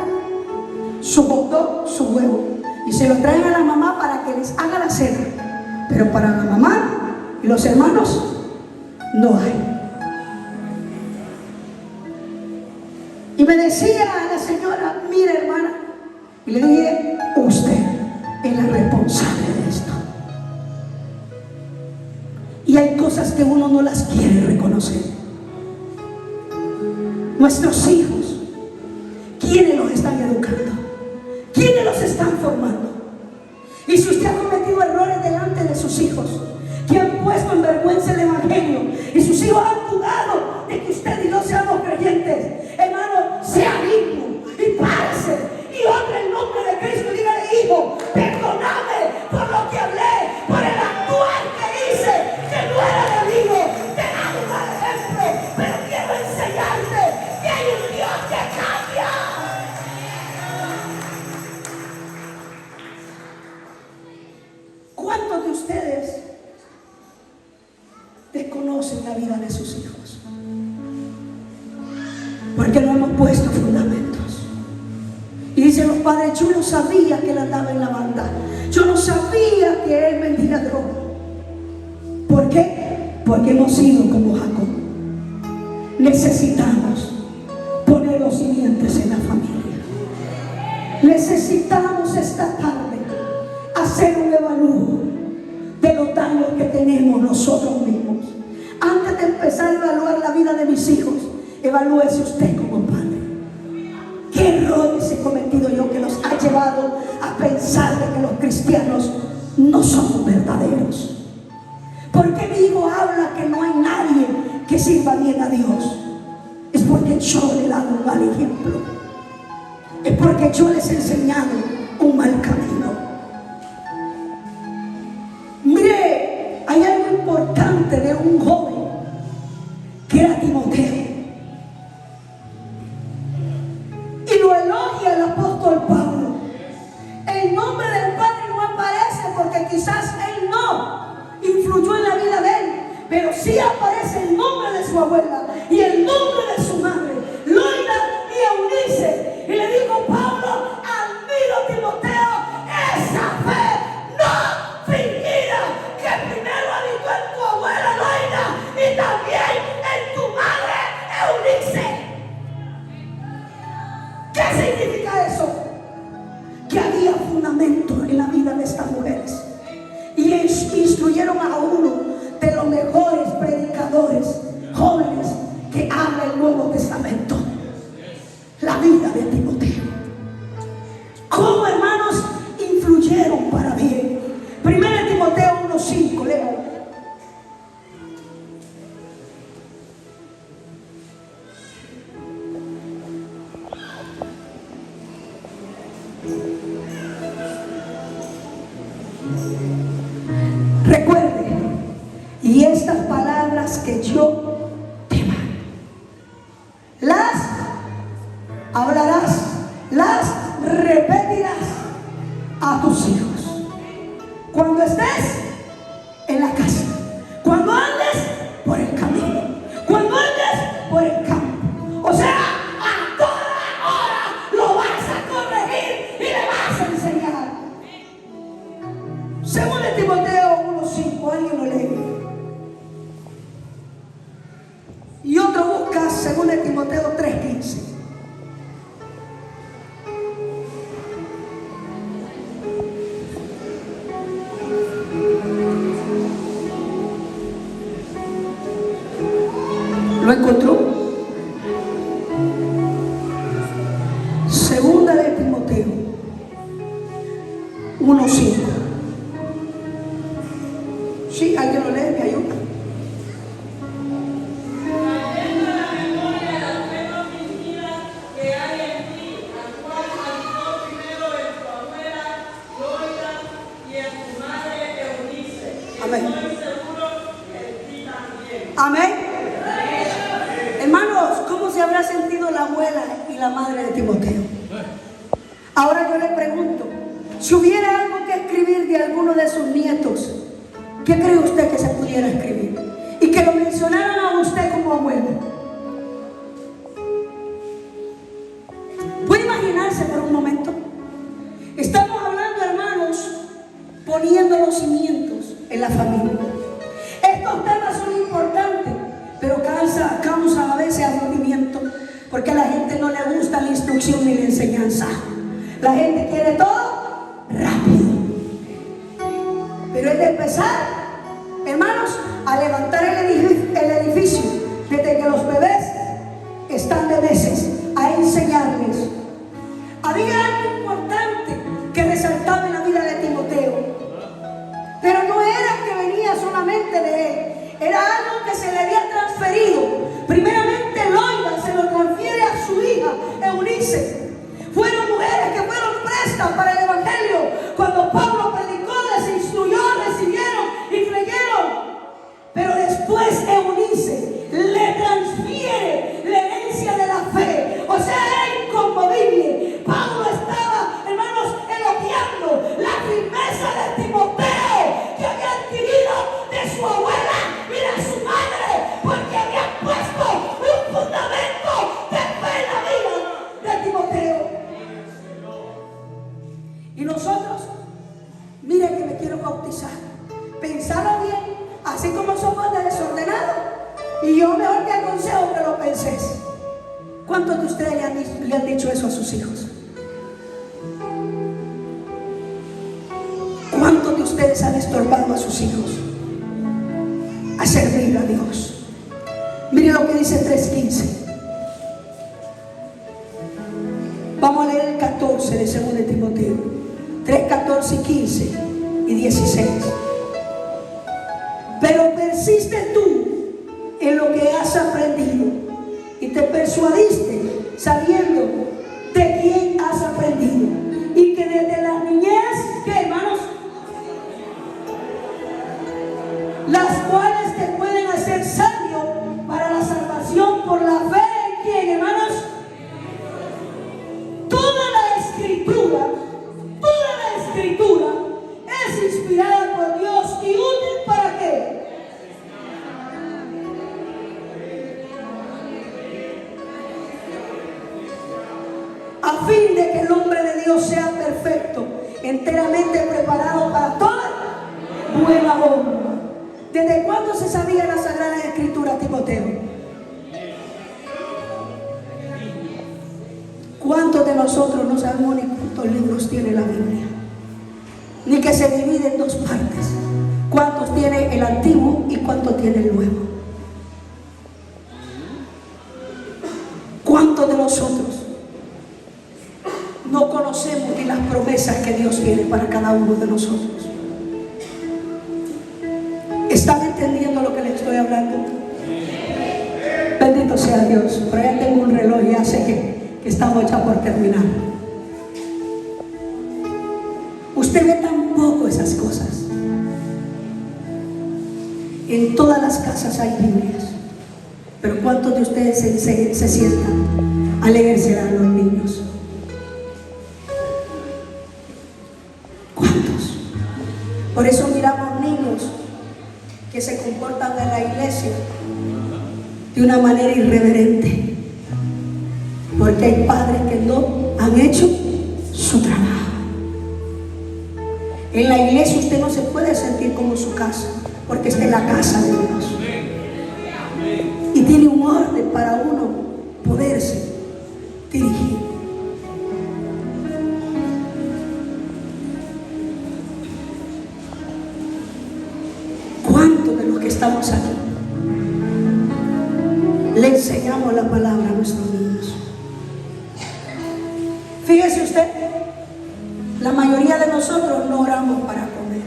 S1: su hot dog, su huevo, y se lo traen a la mamá para que les haga la cena. Pero para la mamá y los hermanos no hay. Y me decía a la señora, mire hermana, y le dije, usted es la responsable de esto. Y hay cosas que uno no las quiere reconocer. Nuestros hijos, ¿quiénes los están educando? ¿Quiénes los están formando? Y si usted ha cometido errores delante de sus hijos, que han puesto en vergüenza el evangelio, y sus hijos han dudado de que usted y yo seamos creyentes, hermano, sea digno y párese y honre el nombre de Cristo y dígale, hijo, perdóname por lo que hablé, por el actuar que hice, que no era debido. Te he dado un mal ejemplo, pero quiero enseñarte que hay un Dios que cambia. ¿Cuántos de ustedes desconocen la vida de sus hijos? Porque no hemos puesto fundamentos. Y dicen los padres, yo no sabía que él andaba en la banda, yo no sabía que él vendía droga. ¿Por qué? Porque hemos sido como Jacob. Necesitamos poner los simientes en la familia. Necesitamos esta tarde hacer un evalúo de los daños que tenemos nosotros mismos. Antes de empezar a evaluar la vida de mis hijos, evalúese usted como padre. ¿Qué errores he cometido yo que los ha llevado a pensar de que los cristianos no somos verdaderos? ¿Por qué mi hijo habla que no hay nadie que sirva bien a Dios? Es porque yo le he dado un mal ejemplo. Es porque yo les he enseñado un mal camino. Mire, hay algo importante de un joven que era Timoteo. Y lo elogia el apóstol Pablo. El nombre del padre no aparece porque quizás él no influyó en la vida de él, pero sí aparece el nombre de su abuela y el nombre de su madre, Loida y Eunice. Y le dijo, Pablo, admiro Timoteo, esa fe no fingida que primero habitó en tu abuela Loida y también en tu madre Eunice. ¿Qué significa eso? Que había fundamento en la vida de estas mujeres. Y instruyeron a uno de los mejores predicadores jóvenes que habla el Nuevo Testamento. La vida de Timoteo. ¿Cómo, hermanos, influyeron para bien? Primero Timoteo 1:5, leo. Recuerde, y estas palabras que yo te mando, las hablarás, las repetirás a tus hijos cuando estés en la casa, cuando andes por el camino, cuando andes por el campo. O sea, a toda hora lo vas a corregir y le vas a enseñar. Según Timoteo 1:5, alguien lo lee. ¿Lo encontró? Segunda de Timoteo 1:5. Sí, alguien lo lee, me ayuda. Amén. Amén. Hermanos, ¿cómo se habrá sentido la abuela y la madre de Timoteo? Ahora yo le pregunto, si hubiera algo que escribir de alguno de sus nietos, ¿qué cree usted que se pudiera escribir? Y que lo mencionaran a usted como abuelo. ¿Puede imaginarse por un momento? Estamos hablando, hermanos, poniendo los cimientos en la familia. Estos temas son importantes, pero causa a veces aburrimiento, porque a la gente no le gusta la instrucción ni la enseñanza. La gente quiere todo rápido. Pero es de empezar, hermanos, a levantar el edificio desde que los bebés están de meses, a enseñarles. Había algo importante que resaltaba en la vida de Timoteo, pero no era que venía solamente de él, era algo que se le había transferido. Primeramente Loida se lo transfiere a su hija Eunice. Fueron mujeres que fueron prestas para el evangelio. Cuando Pablo predicó, les instruyó, recibieron y creyeron. Pero después Eunice le transfiere la herencia de la fe. O sea, era inconmovible. Pablo estaba, hermanos, elogiando la firmeza de Timoteo, que había adquirido de su abuela y de su madre, porque había puesto un fundamento de fe en la vida de Timoteo. Y nosotros, mire que me quiero bautizar. Pensaba bien, así como somos desordenados, y yo mejor te aconsejo que lo penses. ¿Cuántos de ustedes le han dicho eso a sus hijos? ¿Cuántos de ustedes han estorbado a sus hijos a servir a Dios? Mire lo que dice 3:15. Vamos a leer el 14 de 2 de Timoteo. 3, 14 y 15 y 16. Pero persiste tú en lo que has aprendido y te persuadiste sabiendo de quién has aprendido, y que desde la niñez, ¿qué, hermanos? Las cuales te pueden hacer sabio para la salvación por la fe en quien, hermanos. Toda la escritura es inspirada por Dios y útil ¿para qué? A fin de que el hombre de Dios sea perfecto, enteramente preparado para toda buena obra. ¿Desde cuándo se sabía la Sagrada Escritura, Timoteo? ¿Cuántos de nosotros no sabemos ni cuántos libros tiene la Biblia? Ni que se divide en dos partes. ¿Cuántos tiene el Antiguo y cuántos tiene el Nuevo? ¿Cuántos de nosotros no conocemos ni las promesas que Dios tiene para cada uno de nosotros? ¿Están entendiendo lo que les estoy hablando? Bendito sea Dios. Pero ya tengo un reloj y hace que estamos ya por terminar. Usted ve tan poco esas cosas. En todas las casas hay Biblias, pero ¿cuántos de ustedes se sientan a leerse a los niños? ¿Cuántos? Por eso miramos niños que se comportan en la iglesia de una manera irreverente, porque hay padres que no han hecho su trabajo. En la iglesia usted no se puede sentir como su casa, porque está en la casa de Dios y tiene un orden para uno poderse dirigir. ¿Cuántos de los que estamos aquí le enseñamos la palabra a nuestros niños. Fíjese usted, la mayoría de nosotros no oramos para comer.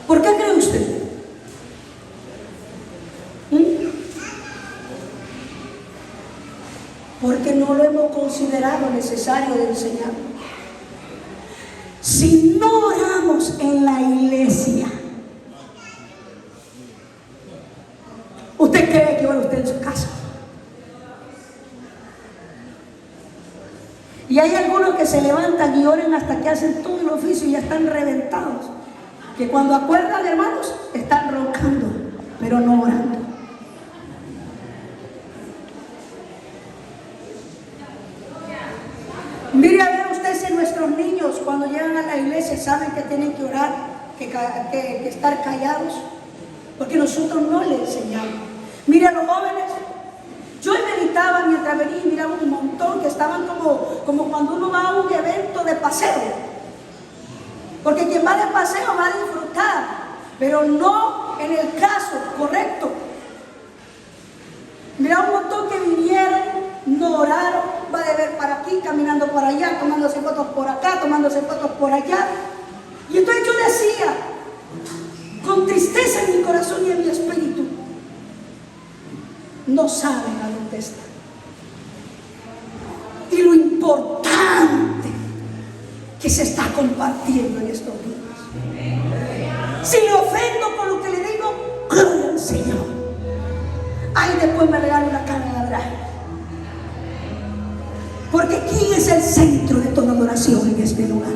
S1: ¿Por qué cree usted? Porque no lo hemos considerado necesario de enseñar. Si no oramos en la iglesia, ¿usted cree que ora usted en su casa? Y hay algunos que se levantan y oran hasta que hacen todo el oficio y ya están reventados, que cuando acuerdan, hermanos, están roncando, pero no orando. Mire a ver usted si nuestros niños cuando llegan a la iglesia saben que tienen que orar, que estar callados, porque nosotros no les enseñamos. Mire a los jóvenes, yo meditaba mientras venía y miraba un montón que estaban como cuando uno va a un evento de paseo, porque quien va de paseo va a disfrutar, pero no en el caso correcto. Mira un montón que vinieron, no oraron, va de ver para aquí, caminando por allá, tomándose fotos por acá, tomándose fotos por allá. Y entonces yo decía, con tristeza en mi corazón y en mi espíritu, no saben a dónde están. Y lo importante que se está compartiendo en estos días. Si le ofendo con lo que le digo, gloria al Señor. Ahí después me regalo una cara de ladrar. Porque ¿quién es el centro de toda adoración en este lugar?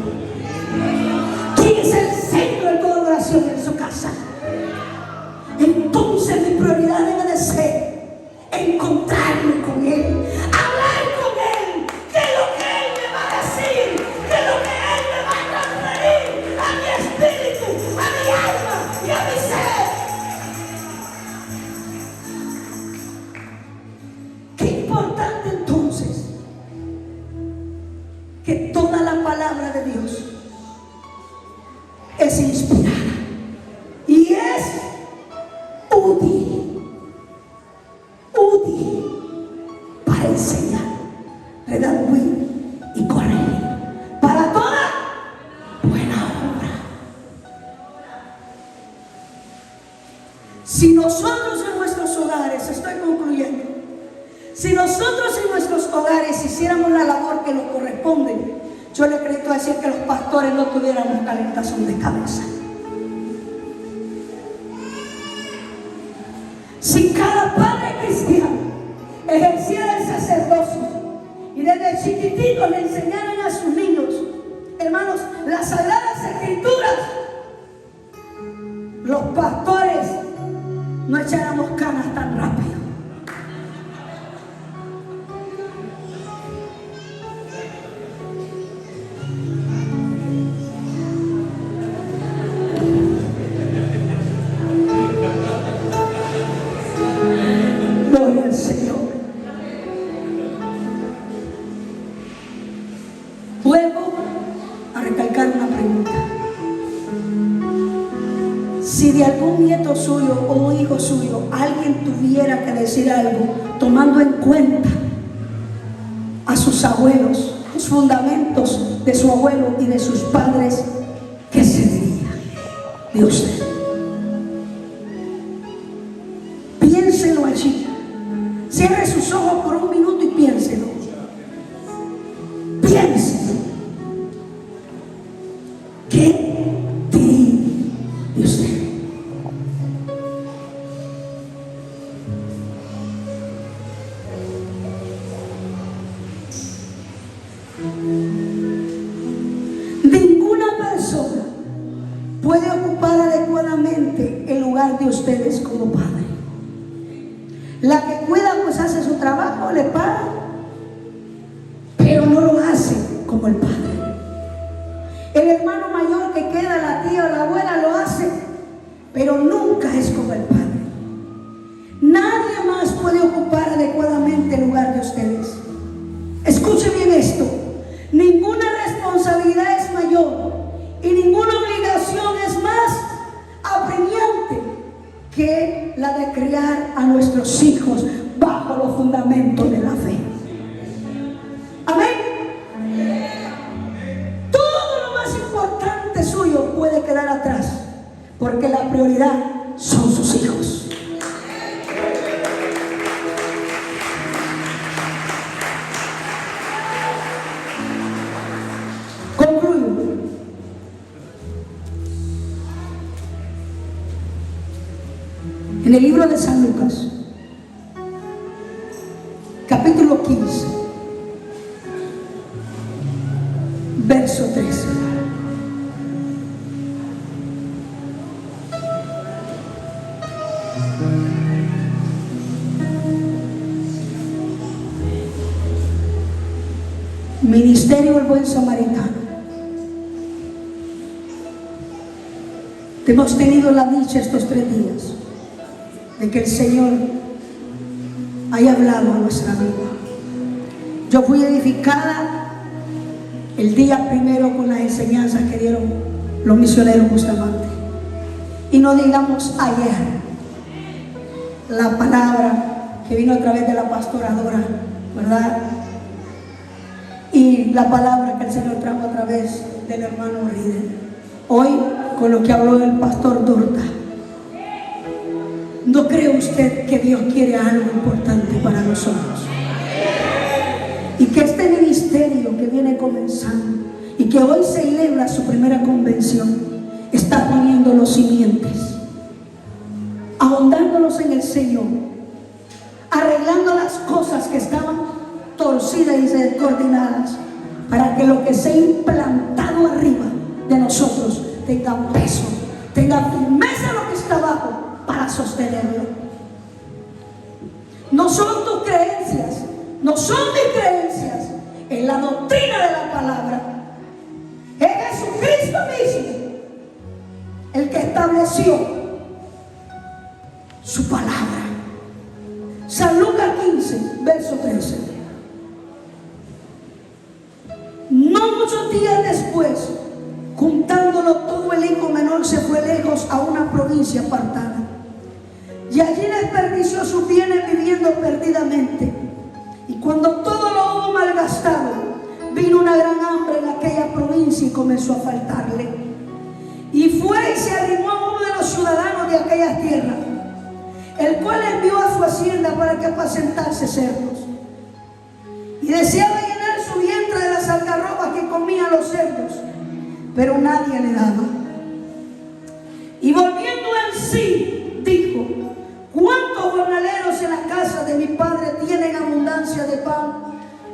S1: ¿Quién es el centro de toda adoración en su casa? Entonces mi prioridad debe de ser encontrarme con Él, hablar con Él, que es lo que Él me va a decir, que es lo que Él me va a transferir a mi espíritu, a mi alma y a mi ser. Qué importante entonces que toda la palabra de Dios es inspirada y es útil para enseñar, redarguir y corregir, para toda buena obra. Si nosotros en nuestros hogares, estoy concluyendo, si nosotros en nuestros hogares hiciéramos la labor que nos corresponde, yo le creo decir que los pastores no tuviéramos calentazón de cabeza. Si cada padre cristiano ejerciera el sacerdocio y desde chiquititos le enseñaran a sus niños, hermanos, las sagradas escrituras, los pastores no echáramos canas tan rápido. Gloria al Señor. Vuelvo a recalcar una pregunta. Si de algún nieto suyo o hijo suyo alguien tuviera que decir algo, tomando en cuenta a sus abuelos, los fundamentos de su abuelo y de sus padres, ¿qué se diría de usted? Piénselo allí. Cierre sus ojos por un minuto y piénselo. Piénselo. ¿Qué diría de usted? Ninguna persona puede ocupar adecuadamente el lugar de ustedes como padre. La que cuida pues hace su trabajo, le paga, pero no lo hace como el padre. El hermano mayor que queda, la tía o la abuela lo hace, pero nunca es como el padre. Nadie más puede ocupar adecuadamente el lugar de ustedes. Escuche bien esto. Ninguna responsabilidad es mayor y ninguna obligación es más apremiante que la de criar prioridad son sus hijos. Concluyo. En el libro de San Lucas, capítulo 15, verso 13. Ministerio del Buen Samaritano. Hemos tenido la dicha estos 3 días de que el Señor haya hablado a nuestra vida. Yo fui edificada el día primero con las enseñanzas que dieron los misioneros Bustamante. Y no digamos ayer, la palabra que vino a través de la pastora Dora, ¿verdad? Y la palabra que el Señor trajo a través del hermano Rieder. Hoy, con lo que habló el pastor Dorta. ¿No cree usted que Dios quiere algo importante para nosotros? Y que este ministerio que viene comenzando y que hoy celebra su primera convención está poniendo los simientes, ahondándonos en el Señor, arreglando las cosas que estaban torcidas y descoordinadas, para que lo que se ha implantado arriba de nosotros tenga peso, tenga firmeza lo que está abajo para sostenerlo. No son tus creencias, no son mis creencias, es la doctrina de la palabra. Es Jesucristo mismo el que estableció su palabra. San Lucas 15, verso 13. No muchos días después, juntándolo todo, el hijo menor se fue lejos a una provincia apartada, y allí desperdició sus bienes viviendo perdidamente. Y cuando todo lo hubo malgastado, vino una gran hambre en aquella provincia y comenzó a faltarle. Y fue y se arrimó a uno de los ciudadanos de aquella tierra, el cual envió a su hacienda para que apacentase cerdos. Y deseaba llenar su vientre de las algarrobas que comían los cerdos, pero nadie le daba. Y volviendo en sí, dijo: ¿cuántos jornaleros en la casa de mi padre tienen abundancia de pan,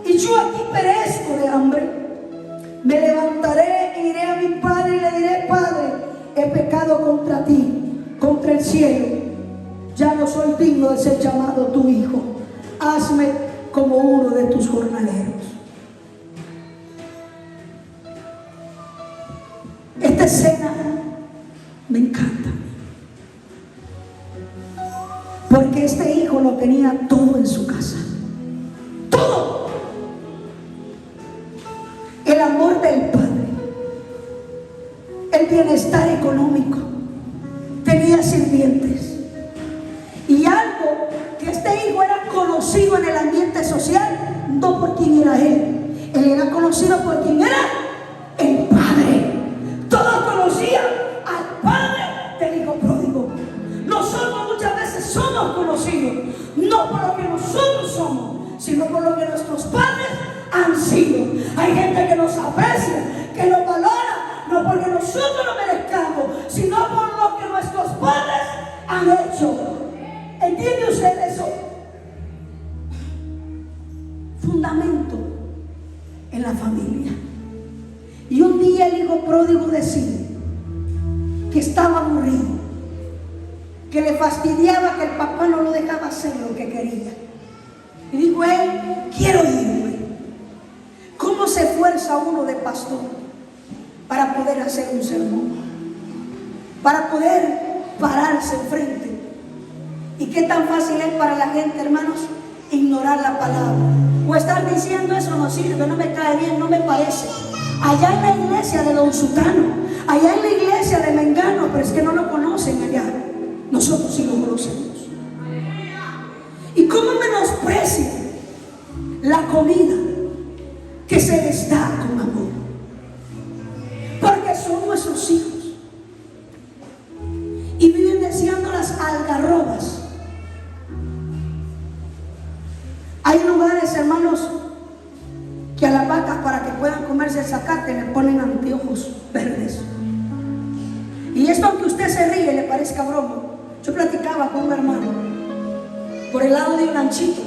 S1: y yo aquí perezco de hambre? Me levantaré e iré a mi padre y le diré: Padre, he pecado contra ti, contra el cielo. Ya no soy digno de ser llamado tu hijo. Hazme como uno de tus jornaleros. Esta escena me encanta, porque este hijo lo tenía todo en su casa. Todo. El amor del padre, el bienestar económico, tenía sirvientes. Y algo que este hijo era conocido en el ambiente social, no por quién era él era conocido por quién era el padre. Todos conocían al padre del hijo pródigo. Nosotros muchas veces somos conocidos no por lo que nosotros somos, sino por lo que nuestros padres han sido. Hay gente que nos aprecia, que nos valora, no porque nosotros lo merezcamos, sino por lo que nuestros padres han hecho. ¿Entiende usted eso? Fundamento en la familia. Y un día el hijo pródigo decide que estaba aburrido, que le fastidiaba que el papá no lo dejaba hacer lo que quería. Y dijo él: quiero irme. ¿Cómo se esfuerza uno de pastor para poder hacer un sermón? Para poder pararse enfrente. ¿Y qué tan fácil es para la gente, hermanos, ignorar la palabra? O estar diciendo: eso no sirve, no me cae bien, no me parece. Allá en la iglesia de Don Sutano, allá en la iglesia de Mengano, pero es que no lo conocen allá. Nosotros sí lo conocemos. ¿Y cómo menosprecia la comida que se les da con amor? Porque son nuestros hijos. Y el zacate le ponen anteojos verdes. Y esto, aunque usted se ríe, le parezca broma. Yo platicaba con un hermano por el lado de un ranchito,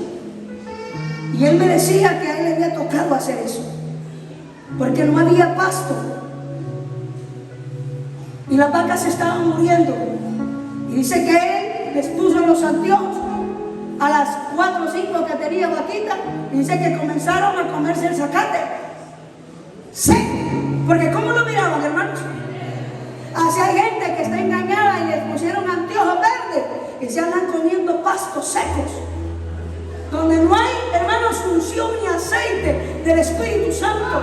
S1: y él me decía que a él le había tocado hacer eso, porque no había pasto y las vacas se estaban muriendo. Y dice que él les puso los anteojos a las 4 o 5 que tenía vaquita, y dice que comenzaron a comerse el zacate. Sí, porque ¿cómo lo miraban, hermanos? Así hay gente que está engañada y les pusieron anteojos verdes y se andan comiendo pastos secos, donde no hay, hermanos, unción ni aceite del Espíritu Santo.